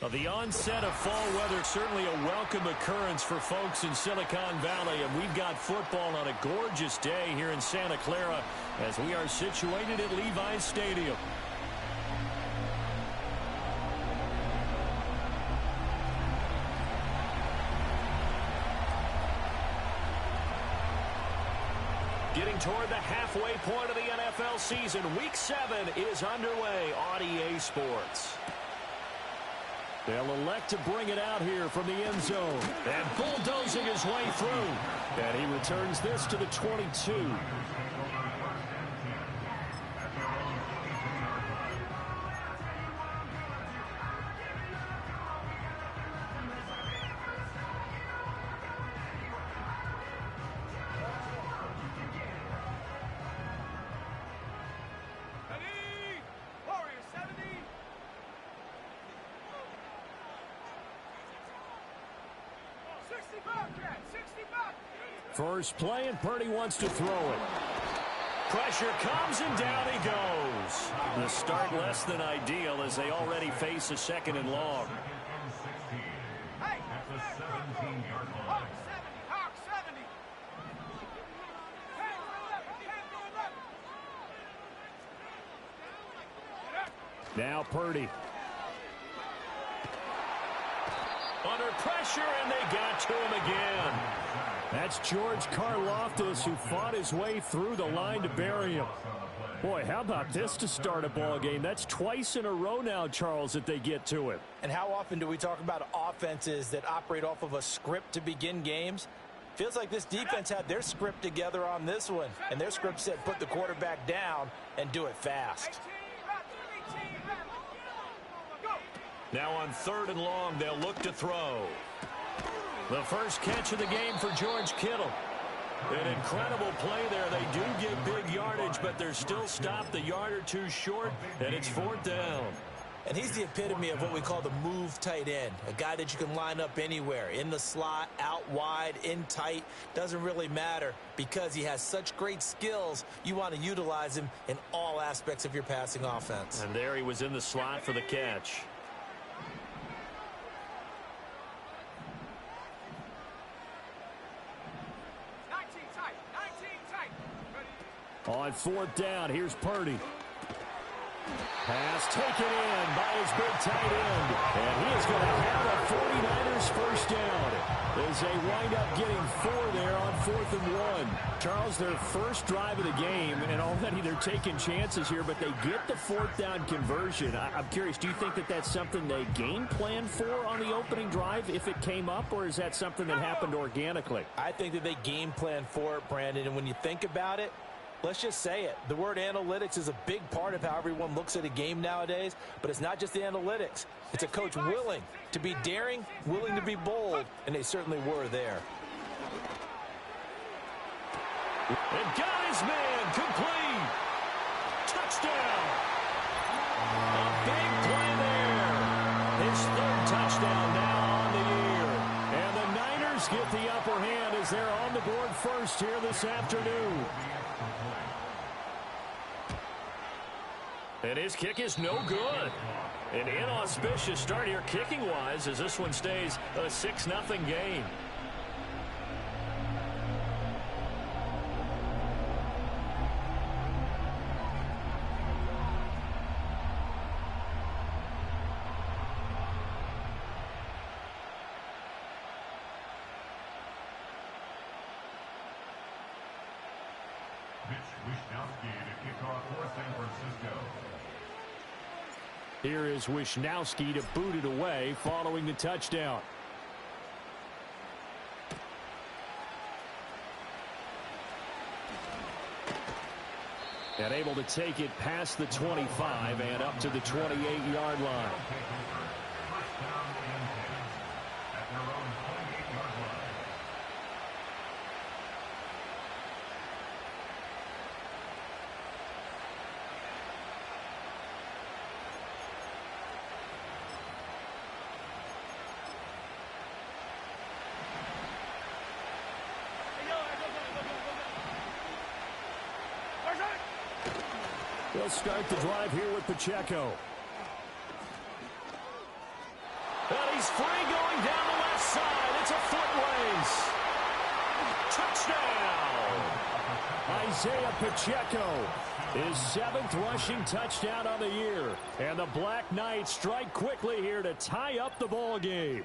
Well, the onset of fall weather, certainly a welcome occurrence for folks in Silicon Valley, and we've got football on a gorgeous day here in Santa Clara as we are situated at Levi's Stadium. Getting toward the halfway point of the NFL season, Week 7 is underway on EA Sports. They'll elect to bring it out here from the end zone. And bulldozing his way through. And he returns this to the 22. First play, and Purdy wants to throw it. Pressure comes, and down he goes. The start less than ideal as they already face a second and long. Now Purdy. Under pressure, and they got to him again. That's George Karlaftis, who fought his way through the line to bury him. Boy, how about this to start a ball game? That's twice in a row now, Charles, that they get to him. And how often do we talk about offenses that operate off of a script to begin games? Feels like this defense had their script together on this one, and their script said put the quarterback down and do it fast. Now on 3rd and long, they'll look to throw. The first catch of the game for George Kittle. An incredible play there. They do get big yardage, but they're still stopped a yard or two short, and it's 4th down. And he's the epitome of what we call the move tight end, a guy that you can line up anywhere, in the slot, out wide, in tight. Doesn't really matter because he has such great skills. You want to utilize him in all aspects of your passing offense. And there he was in the slot for the catch. On 4th down, here's Purdy. Pass taken in by his big tight end. And he is going to have a 49ers first down as they wind up getting 4 there on 4th and 1. Charles, their first drive of the game, and already they're taking chances here, but they get the 4th down conversion. I'm curious, do you think that that's something they game planned for on the opening drive if it came up, or is that something that happened organically? I think that they game planned for it, Brandon, and when you think about it, let's just say it. The word analytics is a big part of how everyone looks at a game nowadays, but it's not just the analytics. It's a coach willing to be daring, willing to be bold, and they certainly were there. And got his man complete. Touchdown. A big play there. His 3rd touchdown now on the year. And the Niners get the upper hand as they're on the board first here this afternoon. And his kick is no good. An inauspicious start here kicking-wise as this one stays a 6-0 game. Here is Wishnowski to boot it away following the touchdown. And able to take it past the 25 and up to the 28-yard line. They'll start the drive here with Pacheco. He's free going down the left side. It's a foot race. Touchdown. Isaiah Pacheco, his 7th rushing touchdown on the year. And the Black Knights strike quickly here to tie up the ball game.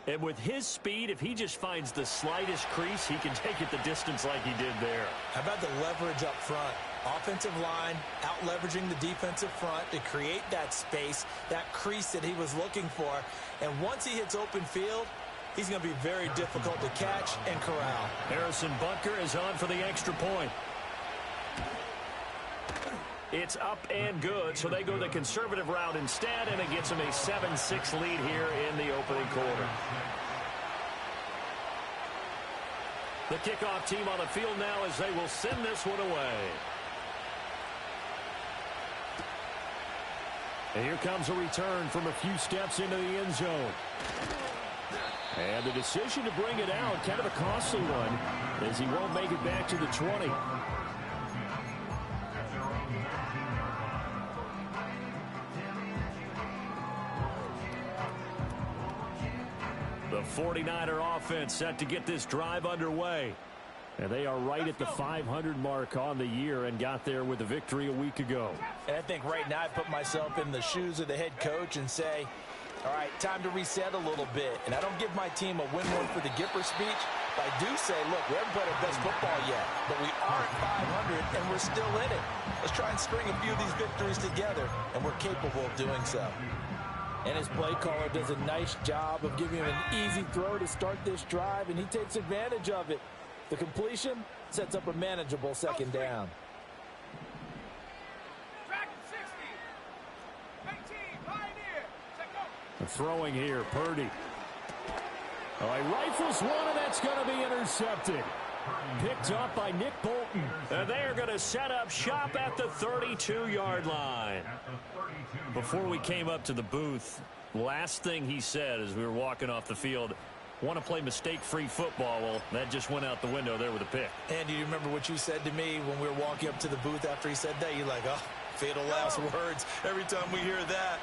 And with his speed, if he just finds the slightest crease, he can take it the distance like he did there. How about the leverage up front? Offensive line out-leveraging the defensive front to create that space, that crease that he was looking for. And once he hits open field, he's going to be very difficult to catch and corral. Harrison Butker is on for the extra point. It's up and good, so they go the conservative route instead, and it gets them a 7-6 lead here in the opening quarter. The kickoff team on the field now as they will send this one away. And here comes a return from a few steps into the end zone. And the decision to bring it out, kind of a costly one, as he won't make it back to the 20. The 49er offense set to get this drive underway. And they are right at the 500 mark on the year and got there with a victory a week ago. And I think right now I put myself in the shoes of the head coach and say, all right, time to reset a little bit. And I don't give my team a win one for the Gipper speech, but I do say, look, we haven't played our best football yet, but we are at 500 and we're still in it. Let's try and string a few of these victories together, and we're capable of doing so. And his play caller does a nice job of giving him an easy throw to start this drive, and he takes advantage of it. The completion sets up a manageable second down. Throwing here, Purdy. Oh, he rifles one, and that's going to be intercepted. Picked up by Nick Bolton. And they are going to set up shop at the 32-yard line. Before we came up to the booth, last thing he said as we were walking off the field, want to play mistake-free football. Well, that just went out the window there with a pick. And do you remember what you said to me when we were walking up to the booth after he said that? You're like, oh, fatal last words. Every time we hear that,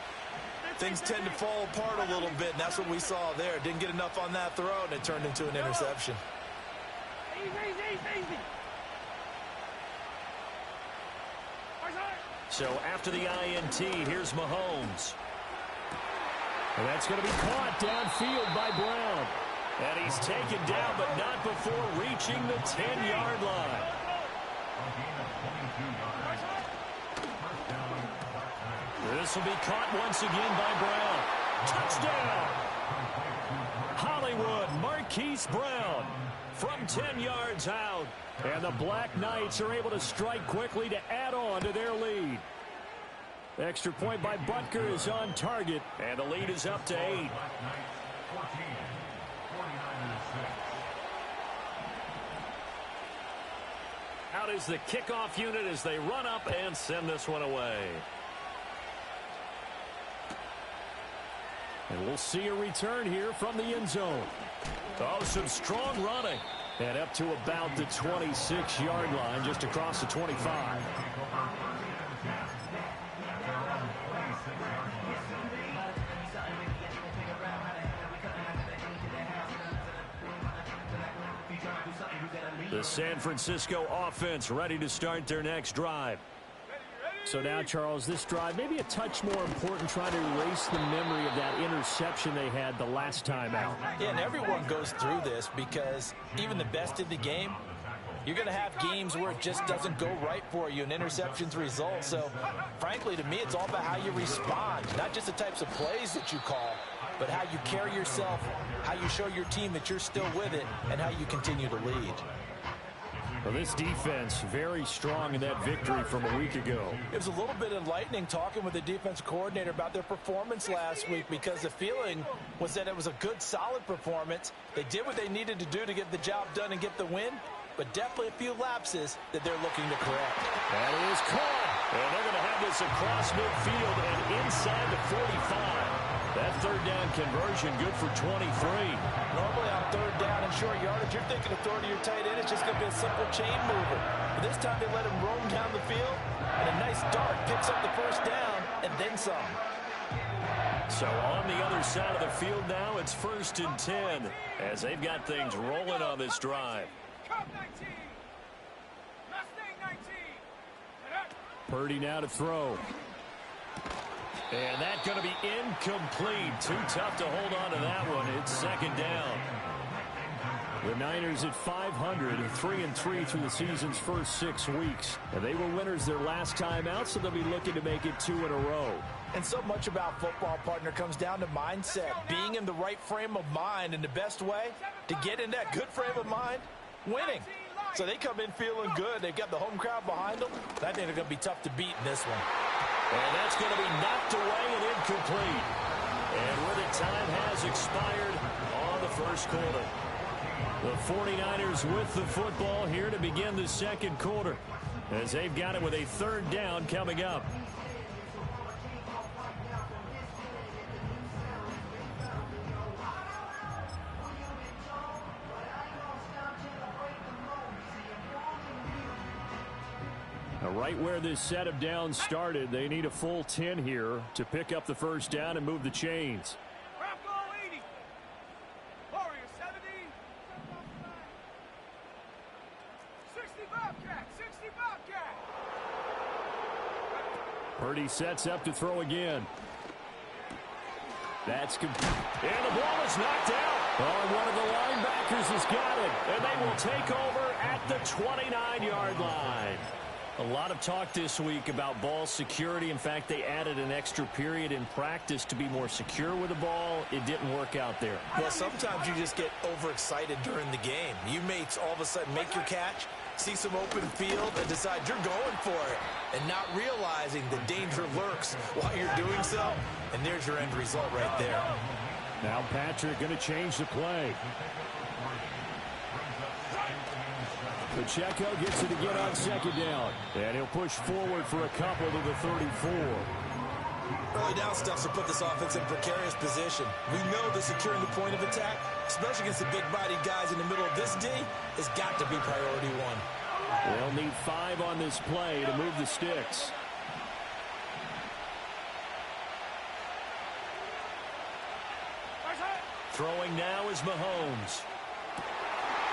things tend to fall apart a little bit, and that's what we saw there. Didn't get enough on that throw, and it turned into an interception. So after the INT, here's Mahomes. And that's going to be caught downfield by Brown. And he's taken down, but not before reaching the 10-yard line. This will be caught once again by Brown. Touchdown! Hollywood Marquise Brown from 10 yards out. And the Black Knights are able to strike quickly to add on to their lead. Extra point by Butker is on target, and the lead is up to 8. Out is the kickoff unit as they run up and send this one away. And we'll see a return here from the end zone. Oh, some strong running. And up to about the 26-yard line, just across the 25. The San Francisco offense ready to start their next drive. So now, Charles, this drive maybe a touch more important, trying to erase the memory of that interception they had the last time out. Yeah, and everyone goes through this because even the best in the game, you're going to have games where it just doesn't go right for you, and interceptions result. So, frankly, to me, it's all about how you respond, not just the types of plays that you call, but how you carry yourself, how you show your team that you're still with it, and how you continue to lead. Well, this defense very strong in that victory from a week ago. It was a little bit enlightening talking with the defense coordinator about their performance last week, because the feeling was that it was a good, solid performance. They did what they needed to do to get the job done and get the win, but definitely a few lapses that they're looking to correct. That is caught. And they're going to have this across midfield and inside the 45. That third down conversion good for 23. Normally on third down and short yardage, you're thinking of throwing to your tight end. It's just going to be a simple chain mover. But this time they let him roam down the field, and a nice dart picks up the first down and then some. So on the other side of the field now, it's 1st and 10 as they've got things rolling on this drive. Purdy now to throw. And that's going to be incomplete. Too tough to hold on to that one. It's 2nd down. The Niners at 500, 3-3 through the season's first 6 weeks. And they were winners their last time out, so they'll be looking to make it 2 in a row. And so much about football, partner, comes down to mindset. Being in the right frame of mind, and the best way to get in that good frame of mind, winning. So they come in feeling good. They've got the home crowd behind them. I think they're going to be tough to beat in this one. And that's going to be knocked away and incomplete. And with it, time has expired on the first quarter. The 49ers with the football here to begin the second quarter as they've got it with a 3rd down coming up. Now, right where this set of downs started, they need a full 10 here to pick up the 1st down and move the chains. Purdy sets up to throw again. That's complete. And the ball is knocked out. Oh, one of the linebackers has got it. And they will take over at the 29-yard line. A lot of talk this week about ball security. In fact, they added an extra period in practice to be more secure with the ball. It didn't work out there. Well, sometimes you just get overexcited during the game. You may all of a sudden make your catch, see some open field, and decide you're going for it, and not realizing the danger lurks while you're doing so. And there's your end result right there. Now Patrick going to change the play. Pacheco gets it again on 2nd down. And he'll push forward for a couple to the 34. Early down stuff to put this offense in precarious position. We know that securing the point of attack, especially against the big-bodied guys in the middle of this D, has got to be priority 1. They'll need 5 on this play to move the sticks. Throwing now is Mahomes.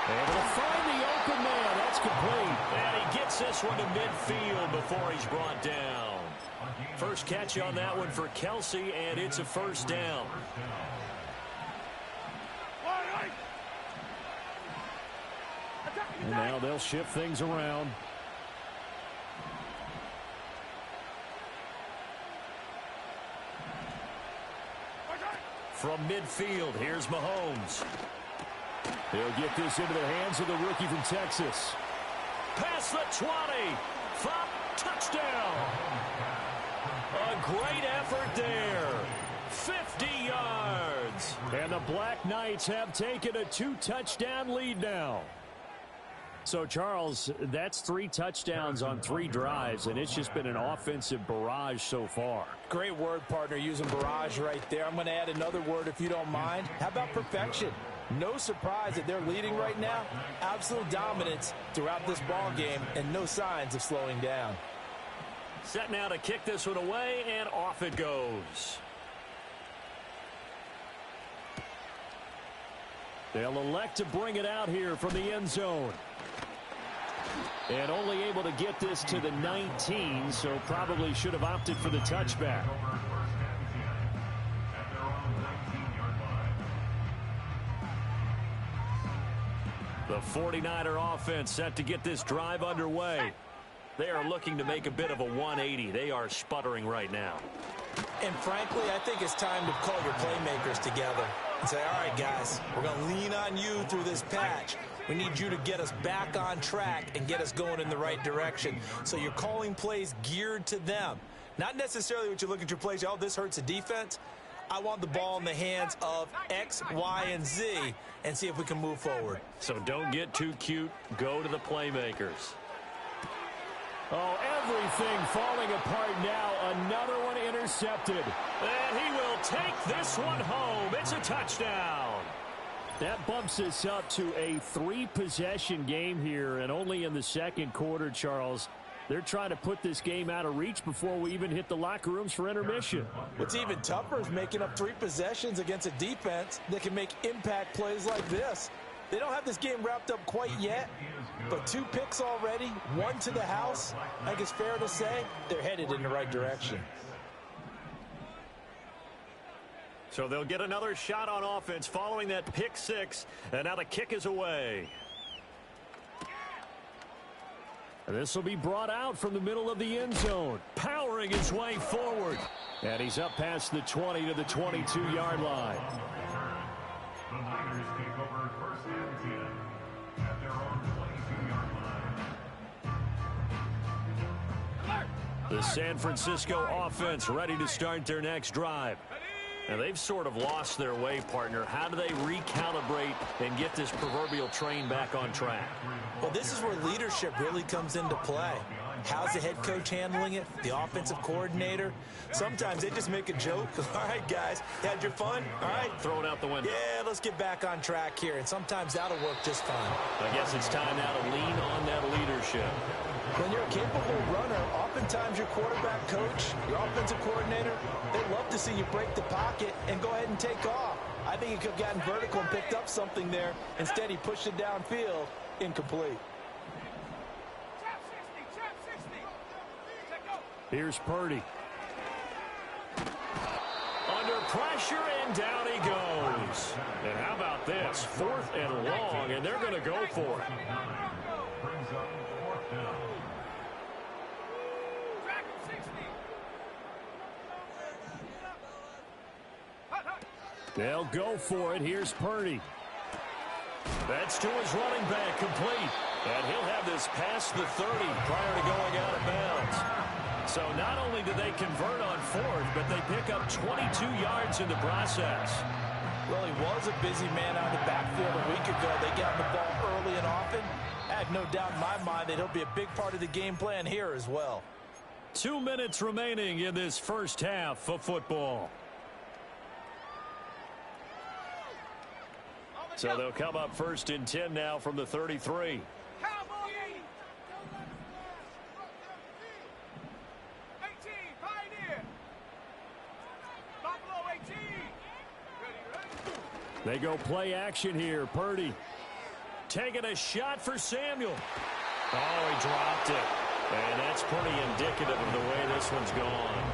Able to find the open man. That's complete. And he gets this one to midfield before he's brought down. First catch on that one for Kelsey, and it's a 1st down. And now they'll shift things around. From midfield, here's Mahomes. He'll get this into the hands of the rookie from Texas. Past the 20. Touchdown. A great effort there. 50 yards. And the Black Knights have taken a 2-touchdown lead now. So, Charles, that's 3 touchdowns on 3 drives, and it's just been an offensive barrage so far. Great word, partner, using barrage right there. I'm going to add another word if you don't mind. How about perfection? No surprise that they're leading right now. Absolute dominance throughout this ball game, and no signs of slowing down. Set now to kick this one away, and off it goes. They'll elect to bring it out here from the end zone. And only able to get this to the 19, so probably should have opted for the touchback. The 49er offense set to get this drive underway. They are looking to make a bit of a 180. They are sputtering right now. And frankly, I think it's time to call your playmakers together and say, all right, guys, we're going to lean on you through this patch. We need you to get us back on track and get us going in the right direction. So you're calling plays geared to them. Not necessarily what you look at your plays, oh, this hurts the defense. I want the ball in the hands of X, Y, and Z and see if we can move forward. So don't get too cute. Go to the playmakers. Oh, everything falling apart now. Another one intercepted. And he will take this one home. It's a touchdown. That bumps us up to a 3-possession game here, and only in the second quarter, Charles. They're trying to put this game out of reach before we even hit the locker rooms for intermission. What's even tougher is making up 3 possessions against a defense that can make impact plays like this. They don't have this game wrapped up quite yet, but 2 picks already, 1 to the house. I think it's fair to say they're headed in the right direction. So they'll get another shot on offense following that pick 6, and now the kick is away. And this will be brought out from the middle of the end zone, powering his way forward. And he's up past the 20 to the 22-yard line. The Niners take over 1st and 10 at their own 22-yard line. The San Francisco offense ready to start their next drive. And they've sort of lost their way, partner. How do they recalibrate and get this proverbial train back on track? Well, this is where leadership really comes into play. How's the head coach handling it? The offensive coordinator? Sometimes they just make a joke. All right, guys, had your fun? All right. Throw it out the window. Yeah, let's get back on track here. And sometimes that'll work just fine. I guess it's time now to lean on that leadership. When you're a capable runner, oftentimes your quarterback coach, your offensive coordinator, they love to see you break the pocket and go ahead and take off. I think he could have gotten vertical and picked up something there. Instead, he pushed it downfield, incomplete. Here's Purdy. Under pressure, and down he goes. And how about this? 4th and long, and they're going to go for it. Brings up 4th down. They'll go for it. Here's Purdy. That's to his running back, complete. And he'll have this past the 30 prior to going out of bounds. So not only do they convert on 4th, but they pick up 22 yards in the process. Well, he was a busy man out of the backfield a week ago. They got the ball early and often. I have no doubt in my mind that he'll be a big part of the game plan here as well. 2 minutes remaining in this first half of football. So they'll come up 1st and 10 now from the 33. They go play action here. Purdy taking a shot for Samuel. Oh, he dropped it. And that's pretty indicative of the way this one's gone.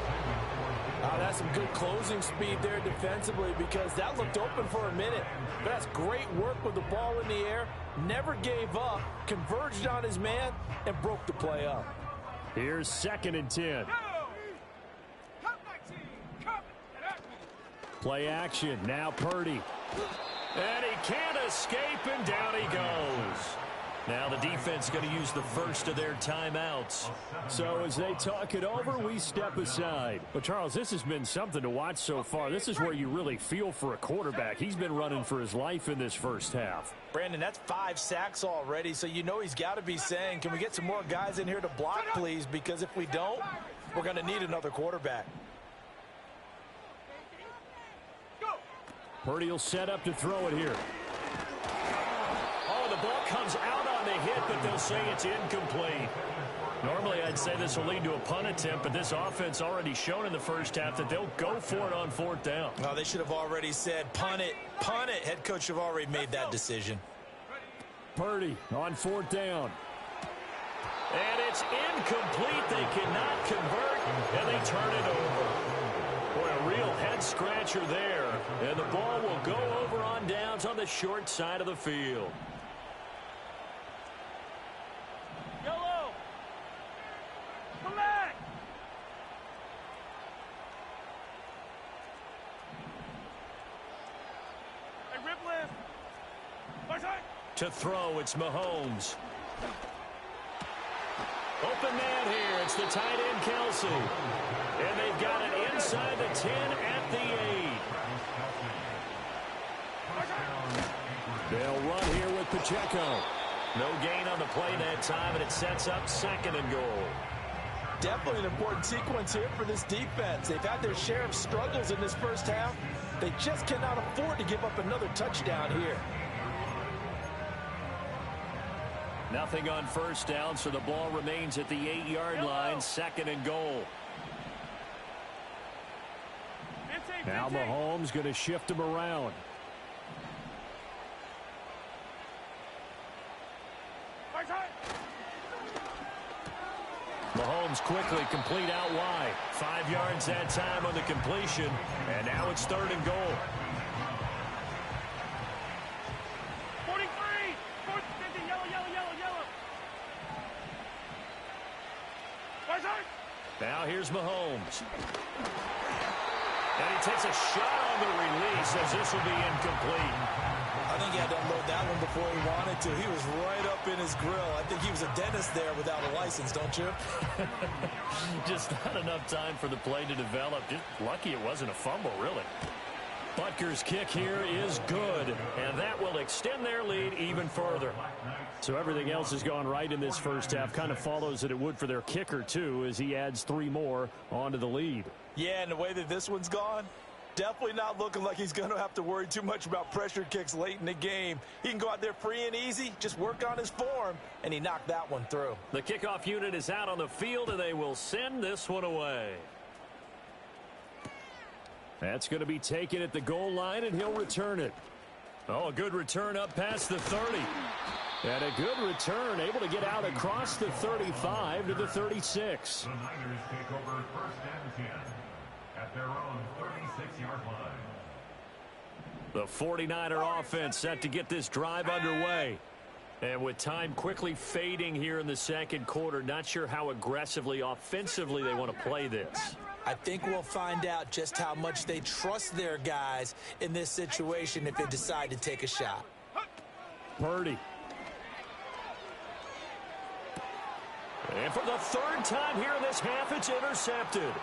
That's some good closing speed there defensively because that looked open for a minute. But that's great work with the ball in the air. Never gave up, converged on his man, and broke the play up. Here's 2nd and 10. Play action. Now Purdy. And he can't escape, and down he goes. Now the defense going to use the first of their timeouts. So as they talk it over, we step aside. But, Charles, this has been something to watch so far. This is where you really feel for a quarterback. He's been running for his life in this first half. Brandon, that's 5 sacks already, so you know he's got to be saying, can we get some more guys in here to block, please? Because if we don't, we're going to need another quarterback. Purdy will set up to throw it here. Oh, the ball comes out on the hit, but they'll say it's incomplete. Normally, I'd say this will lead to a punt attempt, but this offense already shown in the first half that they'll go for it on 4th down. Oh, they should have already said, punt it, punt it. Head coach have already made that decision. Purdy on 4th down. And it's incomplete. They cannot convert, and they turn it over. Boy, a real head-scratcher there. And the ball will go over on downs on the short side of the field. Yellow. Black. Hey, Ripley. To throw, it's Mahomes. Open man here. It's the tight end, Kelsey. And they've got it inside the 10 at the 8. They'll run here with Pacheco. No gain on the play that time, and it sets up 2nd and goal. Definitely an important sequence here for this defense. They've had their share of struggles in this first half. They just cannot afford to give up another touchdown here. Nothing on first down, so the ball remains at the 8-yard line, 2nd and goal. Now Mahomes going to shift him around. Mahomes quickly complete out wide. 5 yards that time on the completion, and now it's 3rd and goal. 43, 50, yellow. Now here's Mahomes. And he takes a shot on the release as this will be incomplete. I think he had to unload that one before he wanted to. He was right up in his grill. I think he was a dentist there without a license, don't you? Just not enough time for the play to develop. Just lucky it wasn't a fumble, really. Butker's kick here is good, and that will extend their lead even further. So everything else has gone right in this first half. Kind of follows that it would for their kicker, too, as he adds 3 more onto the lead. Yeah, and the way that this one's gone, definitely not looking like he's going to have to worry too much about pressure kicks late in the game. He can go out there free and easy, just work on his form, and he knocked that one through. The kickoff unit is out on the field, and they will send this one away. That's going to be taken at the goal line, and he'll return it. Oh, a good return up past the 30. And a good return, able to get out across the 35 to the 36. The Niners take over 1st and 10 at their own 36-yard line. The 49er offense set to get this drive underway. And with time quickly fading here in the 2nd quarter, not sure how aggressively, offensively they want to play this. I think we'll find out just how much they trust their guys in this situation if they decide to take a shot. Purdy. And for the 3rd time here in this half, it's intercepted.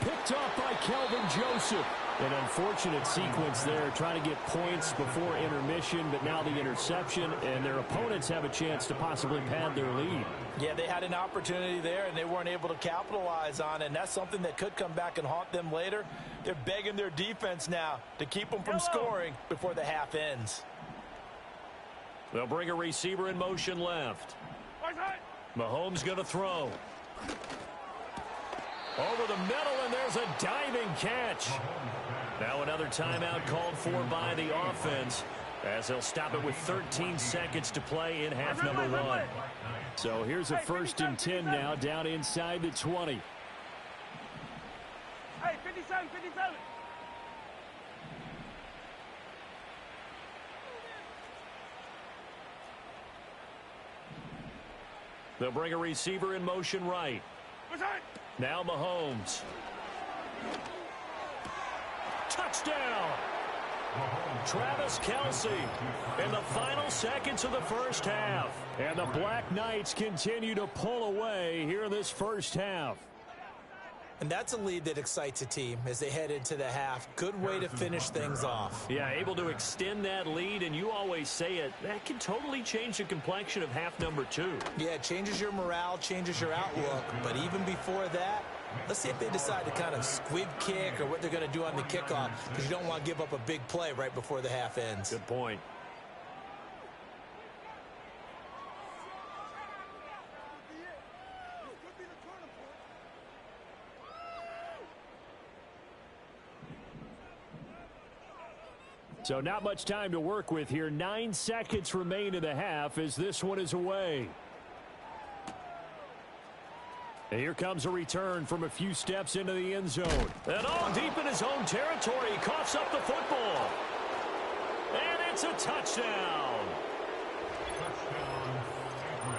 Picked off by Kelvin Joseph. An unfortunate sequence there, trying to get points before intermission, but now the interception, and their opponents have a chance to possibly pad their lead. Yeah, they had an opportunity there, and they weren't able to capitalize on it, and that's something that could come back and haunt them later. They're begging their defense now to keep them from scoring before the half ends. They'll bring a receiver in motion left. Mahomes going to throw. Over the middle, and there's a diving catch. Now another timeout called for by the offense, as they'll stop it with 13 seconds to play in half number 1. So here's a 1st and 10 now, down inside the 20. Hey, 57. They'll bring a receiver in motion right. Now Mahomes. Touchdown! Travis Kelce in the final seconds of the first half. And the Black Knights continue to pull away here in this first half. And that's a lead that excites a team as they head into the half. Good way to finish things off. Yeah, able to extend that lead, and you always say it, that can totally change the complexion of half number 2. Yeah, it changes your morale, changes your outlook. But even before that, let's see if they decide to kind of squib kick or what they're going to do on the kickoff, because you don't want to give up a big play right before the half ends. Good point. So not much time to work with here. 9 seconds remain in the half as this one is away. And here comes a return from a few steps into the end zone. And all deep in his own territory, he coughs up the football. And it's a touchdown.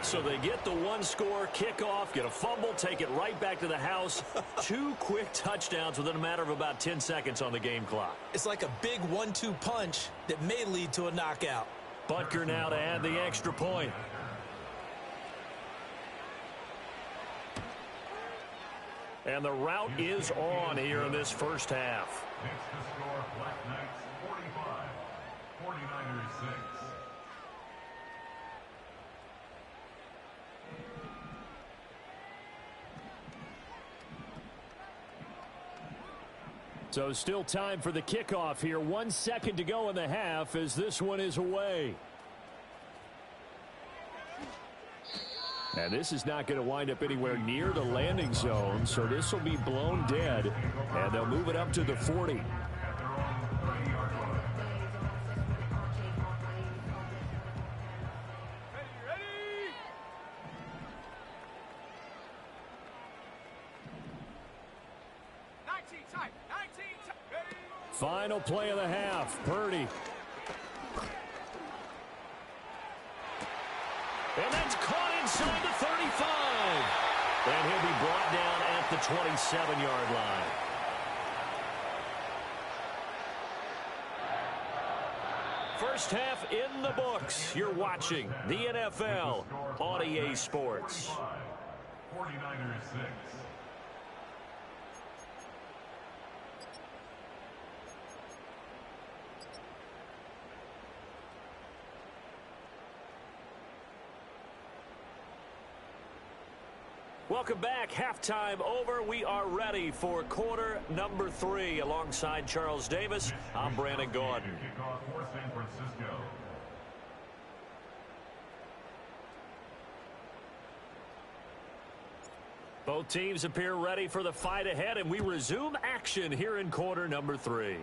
So they get the 1-score kickoff, get a fumble, take it right back to the house. 2 quick touchdowns within a matter of about 10 seconds on the game clock. It's like a big 1-2 punch that may lead to a knockout. Butker now to add the extra point. And the route is on here in this first half. Next to score, Black Knights 45, 49ers 6. So still time for the kickoff here. 1 second to go in the half as this one is away. And this is not going to wind up anywhere near the landing zone, so this will be blown dead, and they'll move it up to the 40. Final play of the half, Purdy. And that's caught inside the 35. And he'll be brought down at the 27-yard line. First half in the books. You're watching the NFL on EA Sports. 49ers 6. Welcome back. Halftime over. We are ready for quarter number 3. Alongside Charles Davis, I'm Brandon Gordon. Kickoff for San Francisco. Both teams appear ready for the fight ahead, and we resume action here in quarter number 3.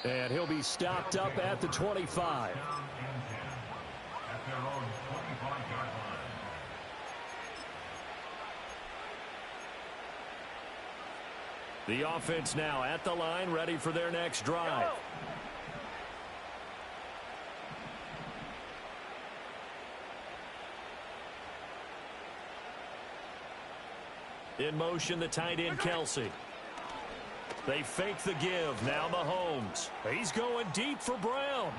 And he'll be stopped up at the 25. At their own 25-yard line. The offense now at the line, ready for their next drive. In motion, the tight end, Kelsey. They fake the give. Now Mahomes. He's going deep for Brown.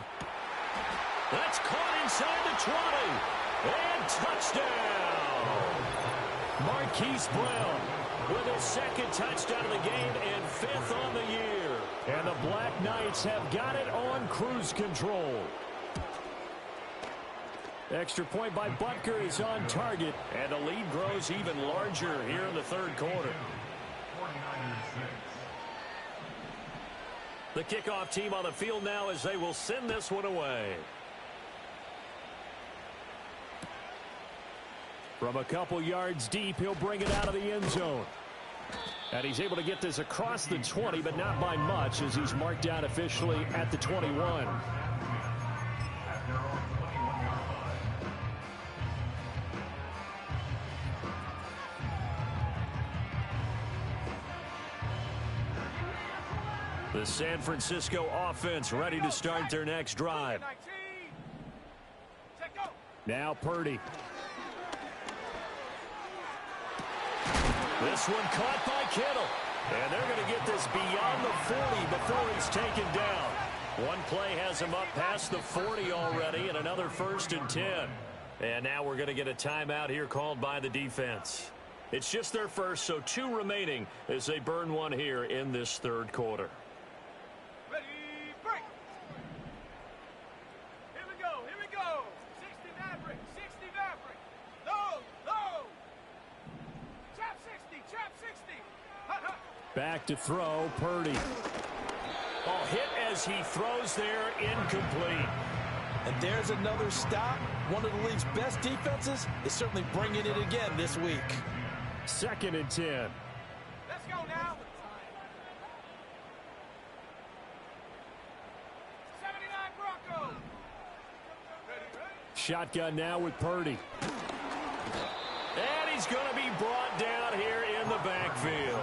That's caught inside the 20. And touchdown. Marquise Brown with his second touchdown of the game and 5th on the year. And the Black Knights have got it on cruise control. Extra point by Butker is on target. And the lead grows even larger here in the third quarter. 49ers 6. The kickoff team on the field now as they will send this one away. From a couple yards deep, he'll bring it out of the end zone. And he's able to get this across the 20, but not by much, as he's marked down officially at the 21. At their own 21-yard line. The San Francisco offense ready to start their next drive. Now Purdy. This one caught by Kittle. And they're going to get this beyond the 40 before it's taken down. One play has him up past the 40 already, and another 1st and 10. And now we're going to get a timeout here called by the defense. It's just their first, so 2 remaining as they burn one here in this third quarter. Ready, break. Here we go, here we go. 60 Maverick, 60 Maverick. Low, low. Trap 60, trap 60. Hut, hut. Back to throw, Purdy. Ball hit as he throws there, incomplete. And there's another stop. One of the league's best defenses is certainly bringing it again this week. 2nd and 10. Let's go now. 79 Broncos. Ready, ready. Shotgun now with Purdy. And he's going to be brought down here in the backfield.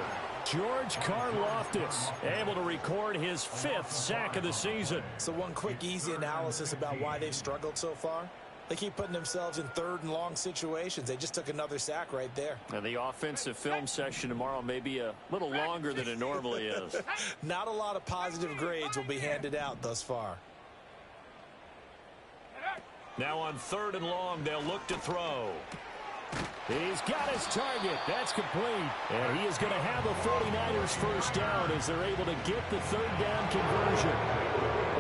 George Karlaftis able to record his 5th sack of the season. So one quick, easy analysis about why they've struggled so far. They keep putting themselves in 3rd and long situations. They just took another sack right there. And the offensive film session tomorrow may be a little longer than it normally is. Not a lot of positive grades will be handed out thus far. Now on 3rd and long, they'll look to throw. He's got his target. That's complete. And he is going to have a 49ers first down as they're able to get the 3rd down conversion.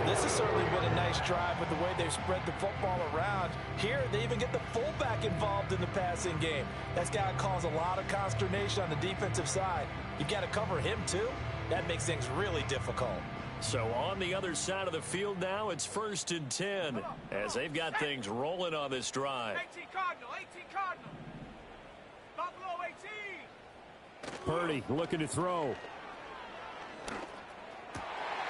This has certainly been a nice drive with the way they've spread the football around. Here, they even get the fullback involved in the passing game. That's got to cause a lot of consternation on the defensive side. You've got to cover him, too. That makes things really difficult. So on the other side of the field now, it's 1st and 10 as they've got things rolling on this drive. 18 Cardinal, 18 Cardinal. Buffalo 18. Purdy looking to throw.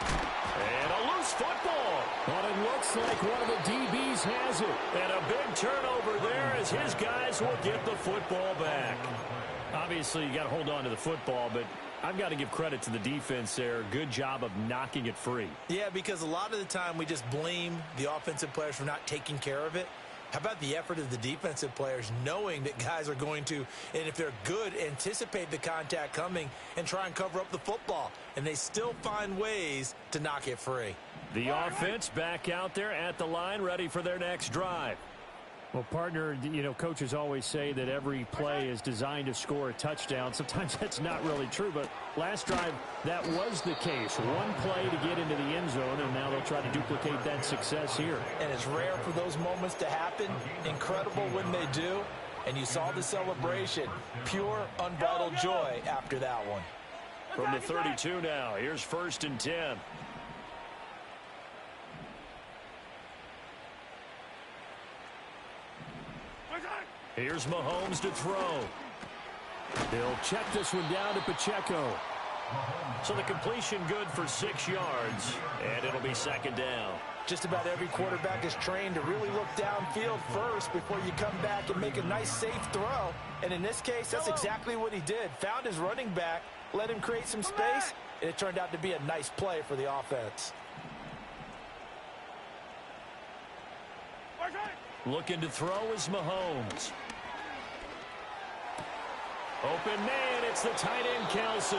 And a loose football. And it looks like one of the DBs has it. And a big turnover there as his guys will get the football back. Obviously, you got to hold on to the football, but I've got to give credit to the defense there. Good job of knocking it free. Yeah, because a lot of the time we just blame the offensive players for not taking care of it. How about the effort of the defensive players knowing that guys are going to, and if they're good, anticipate the contact coming and try and cover up the football. And they still find ways to knock it free. The offense back out there at the line, ready for their next drive. Well, partner, you know, coaches always say that every play is designed to score a touchdown. Sometimes that's not really true, but last drive, that was the case. One play to get into the end zone, and now they'll try to duplicate that success here. And it's rare for those moments to happen. Incredible when they do. And you saw the celebration. Pure, unbridled joy after that one. From the 32 now, here's 1st and 10. Here's Mahomes to throw. He'll check this one down to Pacheco. So the completion good for 6 yards, and it'll be 2nd down. Just about every quarterback is trained to really look downfield first before you come back and make a nice, safe throw. And in this case, that's exactly what he did. Found his running back, let him create some space, and it turned out to be a nice play for the offense. Looking to throw is Mahomes. Open man, it's the tight end, Kelsey.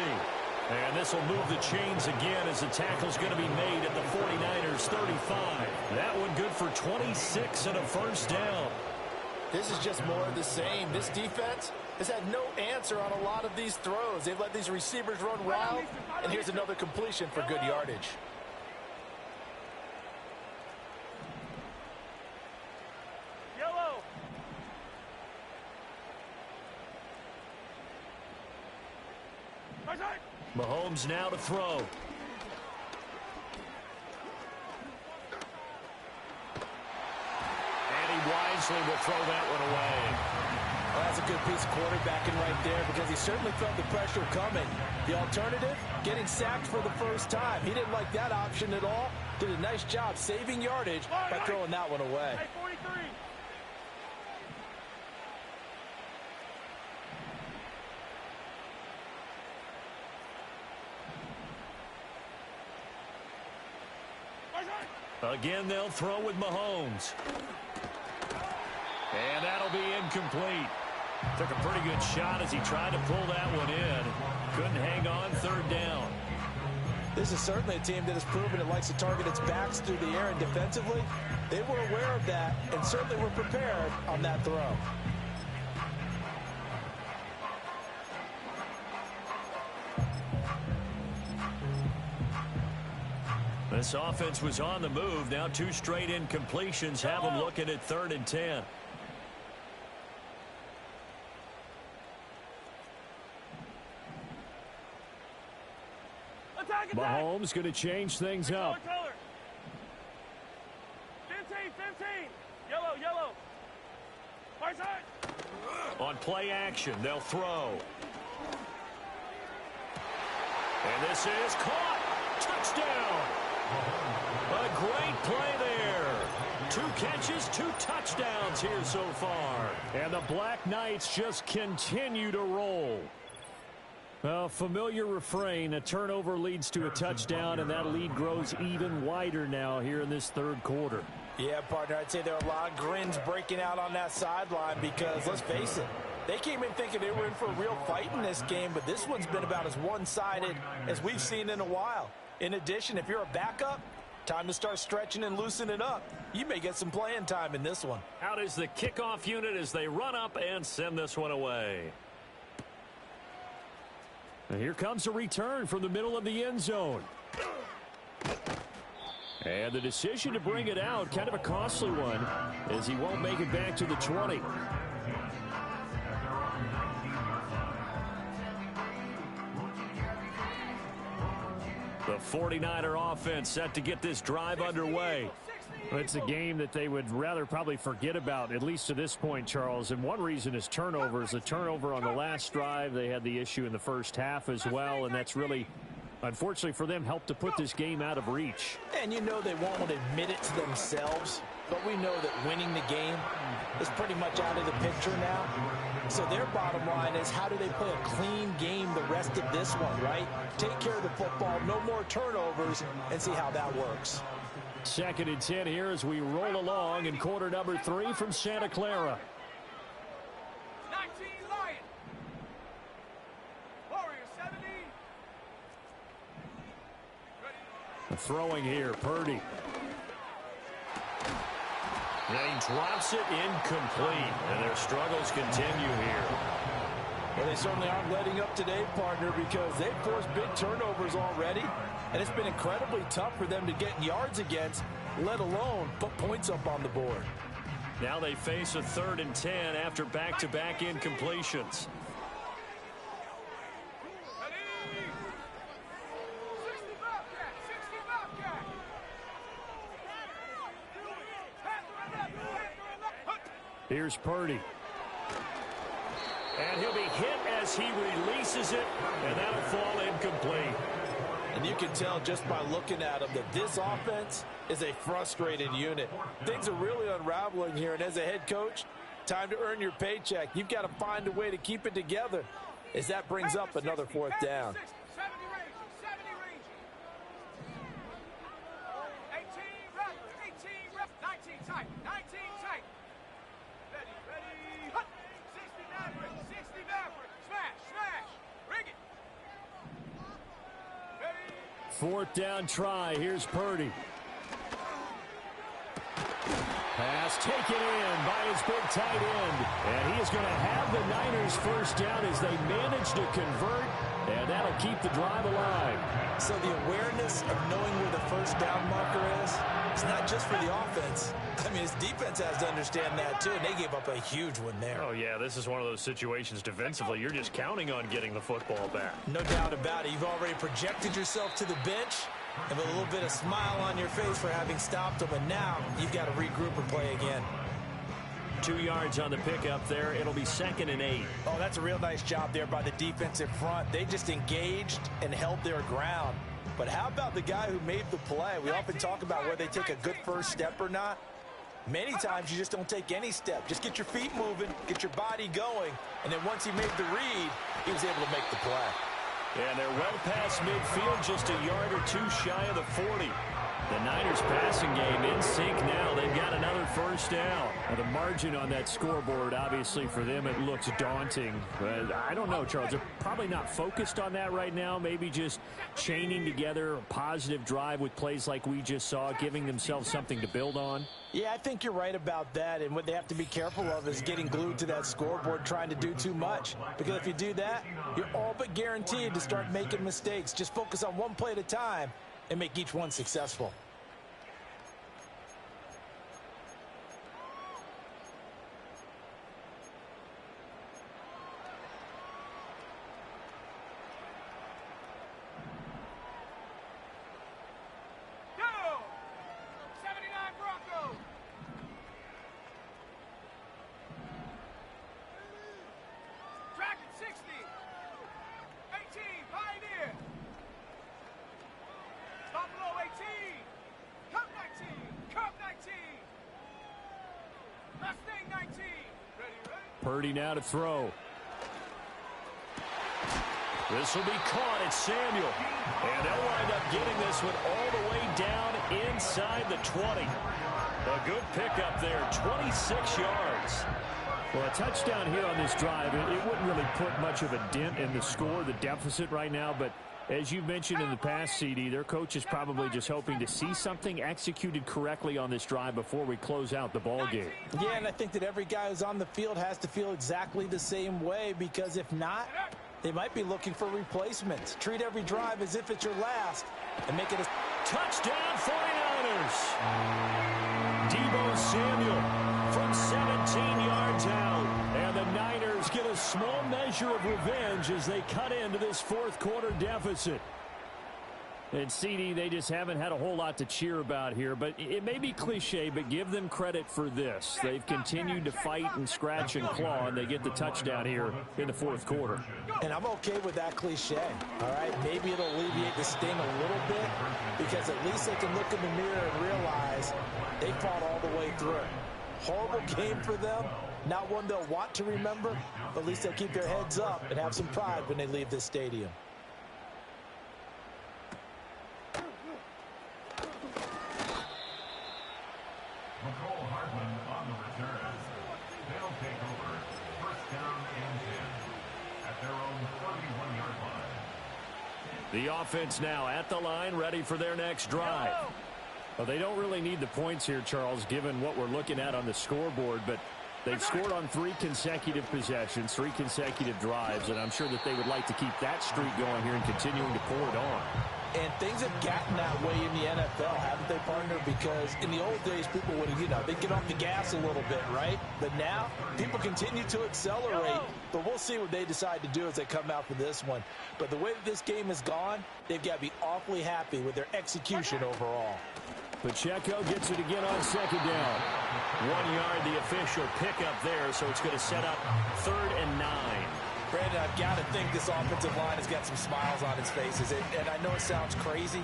And this will move the chains again as the tackle's going to be made at the 49ers 35. That one good for 26 and a 1st down. This is just more of the same. This defense has had no answer on a lot of these throws. They've let these receivers run wild, and here's another completion for good yardage. Mahomes now to throw. And he wisely will throw that one away. Well, that's a good piece of quarterbacking right there because he certainly felt the pressure coming. The alternative, getting sacked for the first time. He didn't like that option at all. Did a nice job saving yardage by throwing that one away. Again, they'll throw with Mahomes. And that'll be incomplete. Took a pretty good shot as he tried to pull that one in. Couldn't hang on 3rd down. This is certainly a team that has proven it likes to target its backs through the air and defensively. They were aware of that and certainly were prepared on that throw. This offense was on the move. Now 2 straight incompletions have them looking at 3rd and 10. Mahomes going to change things up. 15. Yellow. Far side. On play action, they'll throw. And this is caught. Touchdown. A great play there. 2 catches, 2 touchdowns here so far. And the Black Knights just continue to roll. A familiar refrain, a turnover leads to a touchdown, and that lead grows even wider now here in this 3rd quarter. Yeah, partner, I'd say there are a lot of grins breaking out on that sideline because, let's face it, they came in thinking they were in for a real fight in this game, but this one's been about as one-sided as we've seen in a while. In addition, if you're a backup, time to start stretching and loosening up. You may get some playing time in this one. Out is the kickoff unit as they run up and send this one away. And here comes a return from the middle of the end zone. And the decision to bring it out, kind of a costly one, as he won't make it back to the 20. The 49er offense set to get this drive underway. It's a game that they would rather probably forget about, at least to this point, Charles. And one reason is turnovers. A turnover on the last drive. They had the issue in the first half as well, and that's really, unfortunately for them, helped to put this game out of reach. And you know they won't admit it to themselves, but we know that winning the game is pretty much out of the picture now. So their bottom line is, how do they play a clean game the rest of this one, right? Take care of the football, no more turnovers, and see how that works. 2nd and 10 here as we roll along in quarter number 3 from Santa Clara. 19 Lion. Warriors 70. Throwing here, Purdy. And he drops it incomplete, and their struggles continue here. Well, they certainly aren't letting up today, partner, because they've forced big turnovers already, and it's been incredibly tough for them to get yards against, let alone put points up on the board. Now they face a 3rd and 10 after back-to-back incompletions. Here's Purdy. And he'll be hit as he releases it, and that'll fall incomplete. And you can tell just by looking at him that this offense is a frustrated unit. Things are really unraveling here, and as a head coach, time to earn your paycheck. You've got to find a way to keep it together as that brings up another 4th down. 70 range. 18 rep, 19 tight, 19 tight. Ready. 60 Maverick. Smash. Bring it. Ready. 4th down try. Here's Purdy. Pass taken in by his big tight end. And he is going to have the Niners first down as they manage to convert. And that'll keep the drive alive. So the awareness of knowing where the first down marker is, it's not just for the offense. I mean, his defense has to understand that, too, and they gave up a huge one there. Oh, yeah, this is one of those situations defensively. You're just counting on getting the football back. No doubt about it. You've already projected yourself to the bench and with a little bit of smile on your face for having stopped them, and now you've got to regroup and play again. 2 yards on the pickup there. It'll be 2nd and 8. Oh, that's a real nice job there by the defensive front. They just engaged and held their ground. But how about the guy who made the play? We often talk about whether they take a good first step or not. Many times you just don't take any step. Just get your feet moving, get your body going, and then once he made the read, he was able to make the play. And they're well past midfield, just a yard or two shy of the 40. The Niners passing game in sync now. They've got another first down. Now, the margin on that scoreboard, obviously, for them, it looks daunting. But I don't know, Charles. They're probably not focused on that right now. Maybe just chaining together a positive drive with plays like we just saw, giving themselves something to build on. Yeah, I think you're right about that. And what they have to be careful of is getting glued to that scoreboard trying to do too much. Because if you do that, you're all but guaranteed to start making mistakes. Just focus on one play at a time and make each one successful. Go! 79 Broncos. Dragon 60. 18 Pioneer. Buffalo 18. Cup 19. Cup 19. Mustang 19. Ready. Purdy now to throw. This will be caught. It's Samuel. And they'll wind up getting this one all the way down inside the 20. A good pickup there, 26 yards. Well, a touchdown here on this drive, it wouldn't really put much of a dent in the score, the deficit right now. But as you mentioned in the past, CD, their coach is probably just hoping to see something executed correctly on this drive before we close out the ball game. Yeah, and I think that every guy who's on the field has to feel exactly the same way, because if not, they might be looking for replacements. Treat every drive as if it's your last and make it a touchdown 49ers. Deebo Samuel from 17 yards out. And the Niners get a small measure of revenge as they cut into this fourth quarter deficit. And CD, they just haven't had a whole lot to cheer about here. But it may be cliche, but give them credit for this. They've continued to fight and scratch and claw, and they get the touchdown here in the fourth quarter. And I'm okay with that cliche, all right? Maybe it'll alleviate the sting a little bit because at least they can look in the mirror and realize they fought all the way through. Horrible game for them. Not one they'll want to remember, but at least they'll keep their heads up and have some pride when they leave this stadium. The offense now at the line, ready for their next drive. Well, they don't really need the points here, Charles, given what we're looking at on the scoreboard, but they've scored on 3 consecutive possessions, 3 consecutive drives, and I'm sure that they would like to keep that streak going here and continuing to pour it on. And things have gotten that way in the NFL, haven't they, partner? Because in the old days, people would, they'd get off the gas a little bit, right? But now, people continue to accelerate. But we'll see what they decide to do as they come out for this one. But the way that this game has gone, they've got to be awfully happy with their execution overall. Pacheco gets it again on second down. 1 yard, the official pickup there, so it's going to set up 3rd and 9. Brandon, I've got to think this offensive line has got some smiles on its faces. And I know it sounds crazy,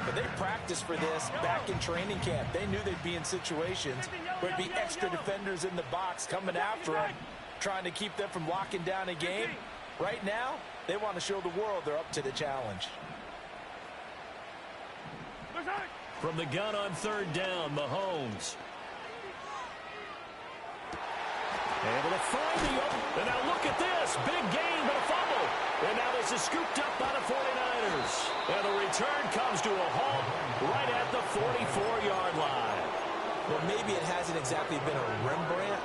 but they practiced for this back in training camp. They knew they'd be in situations where there'd be extra defenders in the box coming after them, trying to keep them from locking down a game. Right now, they want to show the world they're up to the challenge. From the gun on 3rd down, Mahomes. Able to find the open. And now look at this. Big gain, but a fumble. And now this is scooped up by the 49ers. And the return comes to a halt right at the 44-yard line. Well, maybe it hasn't exactly been a Rembrandt,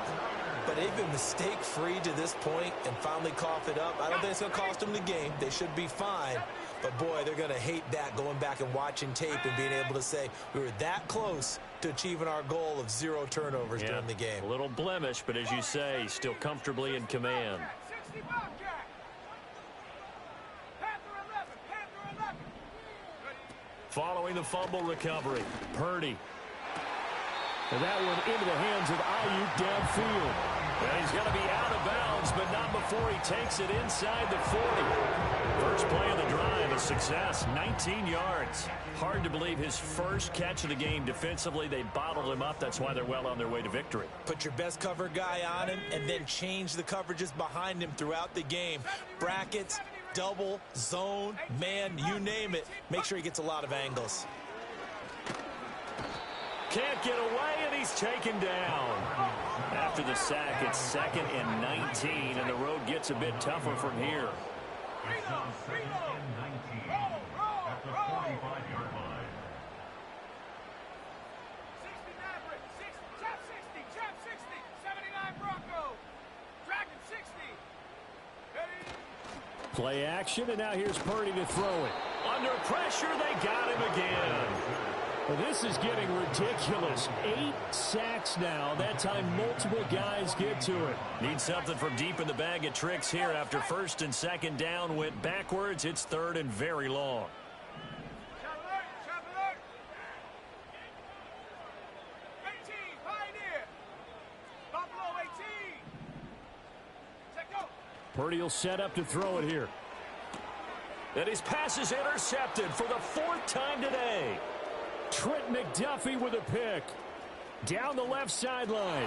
but they've been mistake-free to this point and finally cough it up. I don't think it's going to cost them the game. They should be fine. But, boy, they're going to hate that, going back and watching tape and being able to say we were that close to achieving our goal of 0 turnovers during the game. A little blemish, but as you say, still comfortably in command. Following the fumble recovery, Purdy. And that one into the hands of Ayuk downfield. And he's going to be out of bounds, but not before he takes it inside the 40. First play of the drive, a success, 19 yards. Hard to believe his first catch of the game defensively. They bottled him up. That's why they're well on their way to victory. Put your best cover guy on him and then change the coverages behind him throughout the game. Brackets, double, zone, man, you name it. Make sure he gets a lot of angles. Can't get away, and he's taken down. After the sack, it's 2nd and 19, and the road gets a bit tougher from here. Play action, and now here's Purdy to throw it. Under pressure, they got him again. Well, this is getting ridiculous. 8 sacks now. That time, multiple guys get to it. Need something from deep in the bag of tricks here. After 1st and 2nd down went backwards, it's 3rd and very long. Purdy will set up to throw it here. And his pass is intercepted for the 4th time today. Trent McDuffie with a pick. Down the left sideline.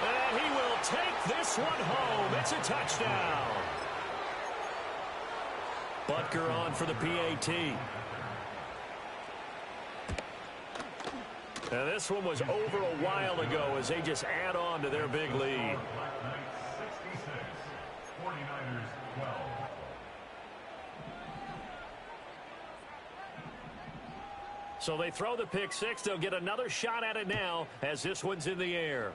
And he will take this one home. It's a touchdown. Butker on for the PAT. Now this one was over a while ago as they just add on to their big lead. So they throw the pick 6. They'll get another shot at it now as this one's in the air.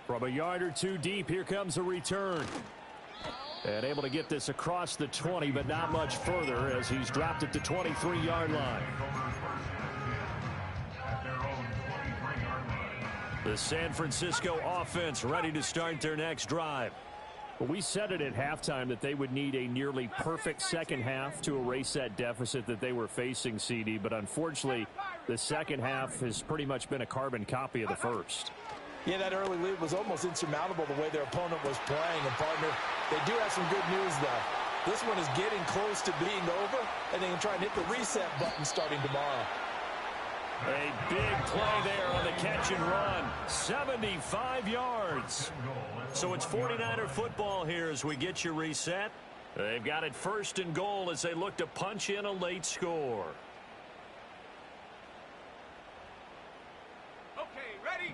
From a yard or 2 deep, here comes a return. And able to get this across the 20, but not much further as he's dropped it to 23-yard line. The San Francisco offense ready to start their next drive. Well, we said it at halftime that they would need a nearly perfect second half to erase that deficit that they were facing, CD. But unfortunately, the second half has pretty much been a carbon copy of the first. Yeah, that early lead was almost insurmountable the way their opponent was playing. And, partner, they do have some good news, though. This one is getting close to being over, and they can try and hit the reset button starting tomorrow. A big play there on the catch and run. 75 yards. So it's 49er football here as we get you reset. They've got it 1st and goal as they look to punch in a late score. Okay, ready?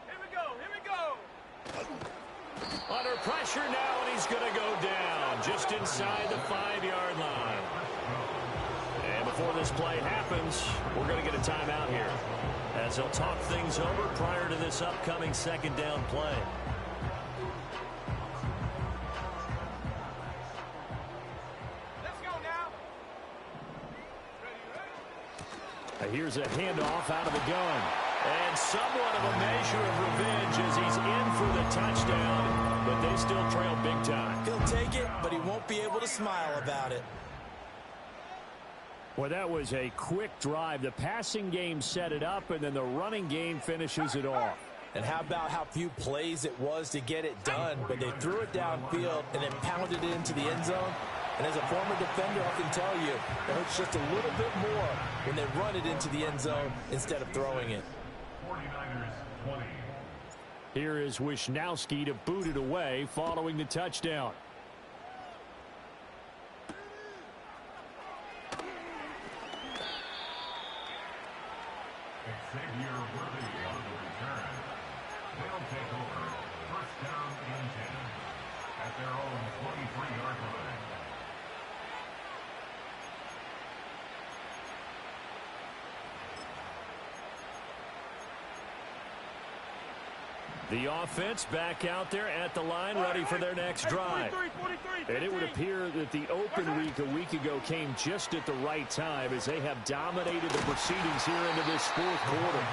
Here we go, here we go. Under pressure now, and he's going to go down just inside the 5-yard line. And before this play happens, we're going to get a timeout here as they'll talk things over prior to this upcoming second down play. Let's go now. Ready? Here's a handoff out of the gun. And somewhat of a measure of revenge as he's in for the touchdown, but they still trail big time. He'll take it, but he won't be able to smile about it. Well, that was a quick drive. The passing game set it up, and then the running game finishes it off. And how about how few plays it was to get it done, but they threw it downfield and then pounded it into the end zone. And as a former defender, I can tell you, it hurts just a little bit more when they run it into the end zone instead of throwing it. 49ers 20. Here is Wisnowski to boot it away following the touchdown. Xavier Worthy on the return. They'll take over. 1st down and 10 at their own 23-yard line. The offense back out there at the line, ready for their next drive. And it would appear that the open week a week ago came just at the right time as they have dominated the proceedings here into this 4th quarter.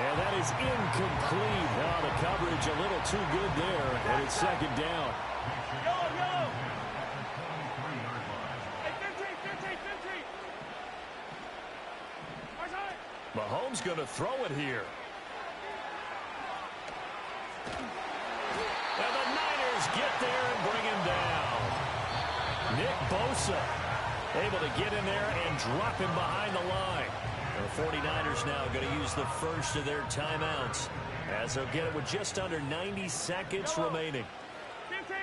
And that is incomplete. Now the coverage a little too good there, and it's 2nd down. Yellow, yellow. Hey, 15, 15, 15. Mahomes going to throw it here. And the Niners get there and bring him down. Nick Bosa able to get in there and drop him behind the line. The 49ers now going to use the first of their timeouts as they'll get it with just under 90 seconds remaining. 15.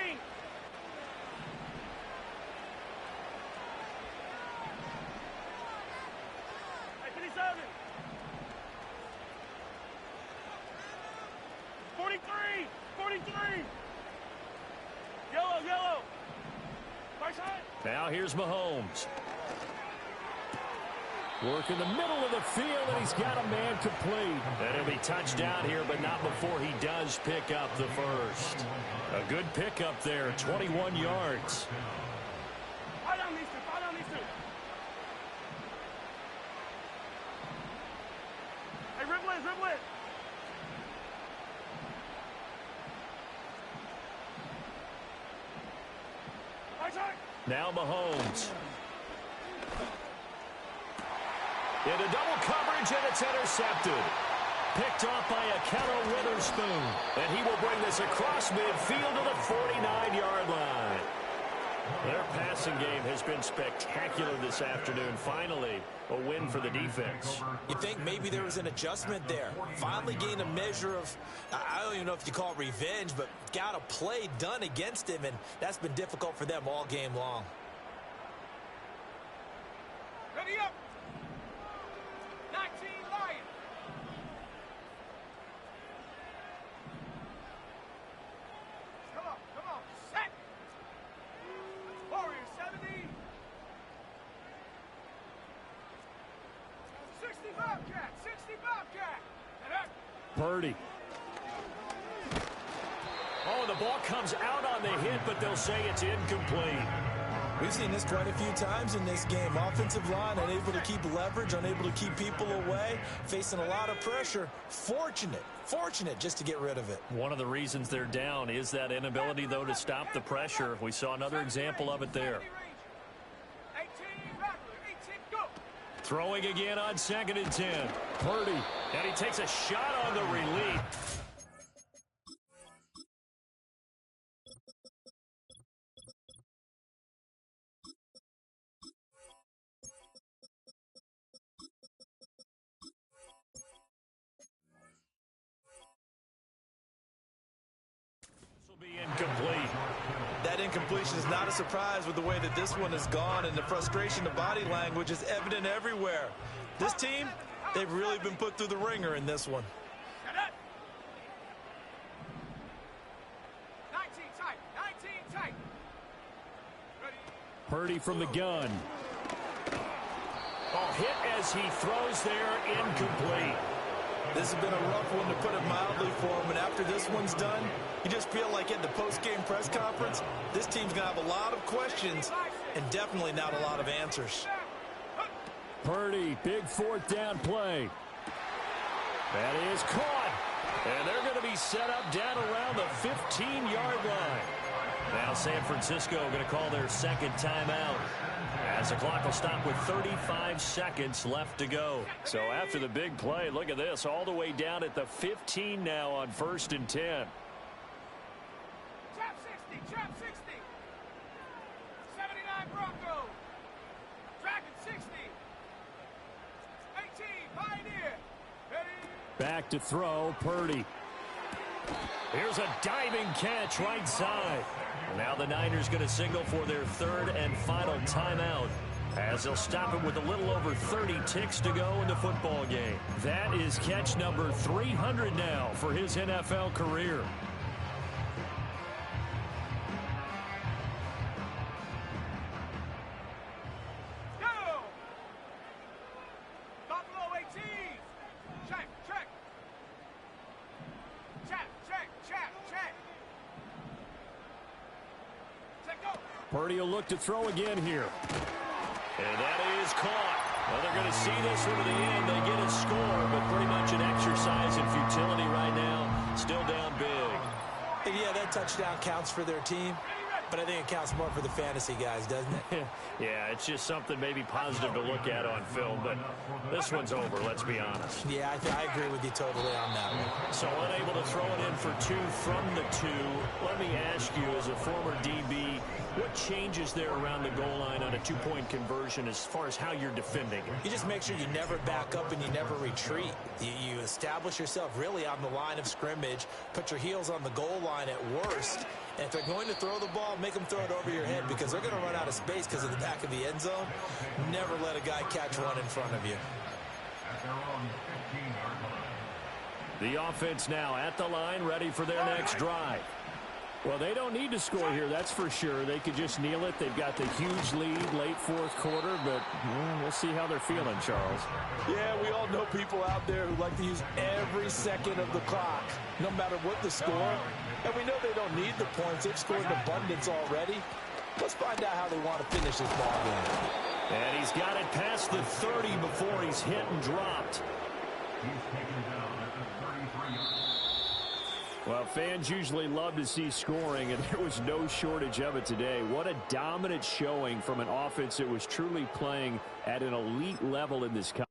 Hey, 57. 43. 43. Yellow, yellow. Right side. Now here's Mahomes. Work in the middle of the field, and he's got a man complete. And he'll be touched down here, but not before he does pick up the first. A good pickup there, 21 yards. Fall down these two. Fall down these two. Hey, dribble it, dribble it. Right side. Now Mahomes. Into double coverage, and it's intercepted. Picked off by Akello Witherspoon. And he will bring this across midfield to the 49-yard line. Their passing game has been spectacular this afternoon. Finally, a win for the defense. You think maybe there was an adjustment there. Finally gained a measure of, I don't even know if you call it revenge, but got a play done against him, and that's been difficult for them all game long. Ready up. 19 Lions. Come on, set. Warriors 70. 60 Bobcat, 60 Bobcat. And up. Purdy. Oh, the ball comes out on the hit, but they'll say it's incomplete. We've seen this quite a few times in this game. Offensive line unable to keep leverage, unable to keep people away, facing a lot of pressure. Fortunate just to get rid of it. One of the reasons they're down is that inability, though, to stop the pressure. We saw another example of it there. 18, go. Throwing again on 2nd and 10. Purdy, and he takes a shot on the relief. Incomplete. That incompletion is not a surprise with the way that this one has gone, and the frustration of body language is evident everywhere. This team, they've really been put through the ringer in this one. 19 tight. Ready. Purdy from the gun. Oh, hit as he throws there, incomplete. This has been a rough one, to put it mildly, for him. And after this one's done, you just feel like at the post-game press conference, this team's going to have a lot of questions and definitely not a lot of answers. Purdy, big 4th down play. That is caught. And they're going to be set up down around the 15-yard line. Now San Francisco going to call their 2nd timeout, as the clock will stop with 35 seconds left to go. So after the big play, look at this, all the way down at the 15 now on 1st and 10. Trap 60. 79 Broncos. Dragon 60. 18 Pioneer. Ready. Back to throw, Purdy. Here's a diving catch right side. Now the Niners going to signal for their 3rd and final timeout, as they'll stop it with a little over 30 ticks to go in the football game. That is catch number 300 now for his NFL career. Go. Buffalo 18. Check. Purdy will look to throw again here. And that is caught. Well, they're going to see this one to the end. They get a score, but pretty much an exercise in futility right now. Still down big. Yeah, that touchdown counts for their team, but I think it counts more for the fantasy guys, doesn't it? Yeah, it's just something maybe positive to look at on film, but this one's over, let's be honest. Yeah, I agree with you totally on that one. So unable to throw it in for 2 from the 2. Let me ask you, as a former DB, what changes there around the goal line on a 2-point conversion as far as how you're defending it? You just make sure you never back up and you never retreat. You establish yourself really on the line of scrimmage, put your heels on the goal line at worst, and if they're going to throw the ball, make them throw it over your head, because they're going to run out of space because of the back of the end zone. Never let a guy catch one in front of you. At their own 15-yard line. The offense now at the line, ready for their next drive. Well, they don't need to score here, that's for sure. They could just kneel it. They've got the huge lead late 4th quarter, but we'll see how they're feeling, Charles. Yeah, we all know people out there who like to use every second of the clock, no matter what the score. And we know they don't need the points. They've scored in abundance already. Let's find out how they want to finish this ball game. And he's got it past the 30 before he's hit and dropped. He's taken down at the 33-yard line. Well, fans usually love to see scoring, and there was no shortage of it today. What a dominant showing from an offense that was truly playing at an elite level in this company.